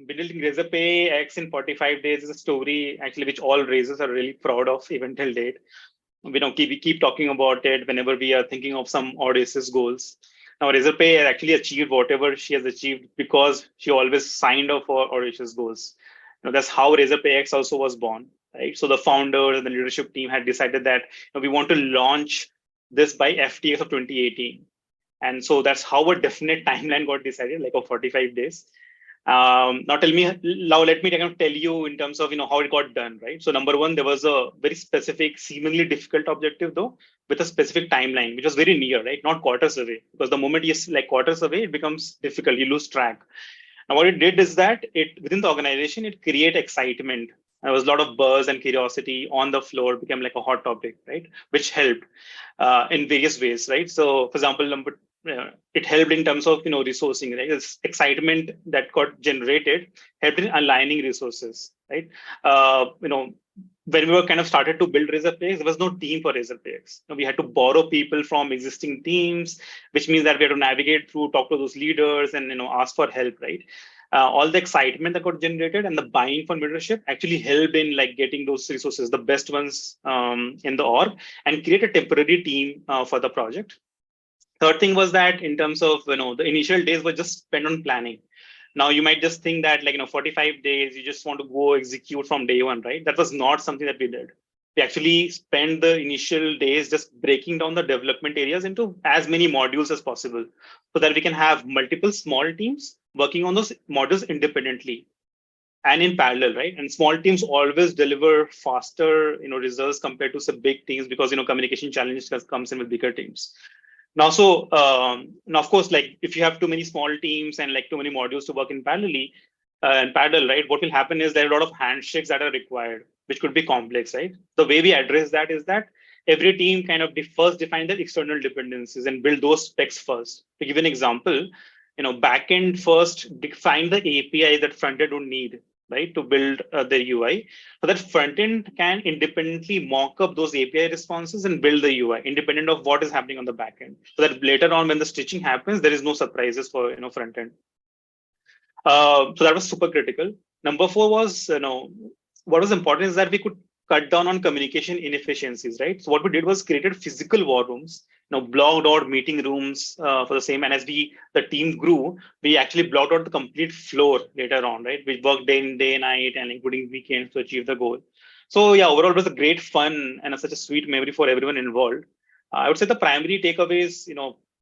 building RazorpayX in 45 days is a story actually which all Razors are really proud of even till date. We keep talking about it whenever we are thinking of some audacious goals. Now, Razorpay has actually achieved whatever she has achieved because she always signed up for audacious goals. That's how RazorpayX also was born, right? So the founders and the leadership team had decided that we want to launch this by FTX of 2018. And so that's how a definite timeline got decided, like of 45 days. Now let me kind of tell you in terms of how it got done, right? So number one, there was a very specific, seemingly difficult objective though, with a specific timeline, which was very near, right? Not quarters away, because the moment you like quarters away, it becomes difficult. You lose track. Now what it did is that it within the organization, it created excitement. There was a lot of buzz and curiosity on the floor, became like a hot topic, right? Which helped in various ways, right? So, for example, it helped in terms of resourcing, right? This excitement that got generated helped in aligning resources, right? When we were kind of started to build RazorpayX, there was no team for RazorpayX. We had to borrow people from existing teams, which means that we had to navigate through, talk to those leaders, and ask for help, right? All the excitement that got generated and the buying from leadership actually helped in like getting those resources, the best ones in the org, and create a temporary team for the project. Third thing was that in terms of the initial days were just spent on planning. Now you might just think that 45 days you just want to go execute from day one, right? That was not something that we did. We actually spent the initial days just breaking down the development areas into as many modules as possible, so that we can have multiple small teams working on those modules independently and in parallel, right? And small teams always deliver faster results compared to some big teams, because communication challenge comes in with bigger teams. Now, now, of course, like if you have too many small teams and like too many modules to work in parallel, right? What will happen is there are a lot of handshakes that are required, which could be complex, right? The way we address that is that every team kind of first define their external dependencies and build those specs first. To give an example, backend first define the API that frontend would need, right, to build the UI, so that frontend can independently mock up those API responses and build the UI independent of what is happening on the backend, so that later on when the stitching happens, there is no surprises for frontend. So that was super critical. Number four was what was important is that we could cut down on communication inefficiencies, right? So what we did was created physical war rooms, blocked out meeting rooms for the same. And as the team grew, we actually blocked out the complete floor later on, right? We worked day, night, and including weekends to achieve the goal. So yeah, overall it was a great fun and such a sweet memory for everyone involved. I would say the primary takeaways,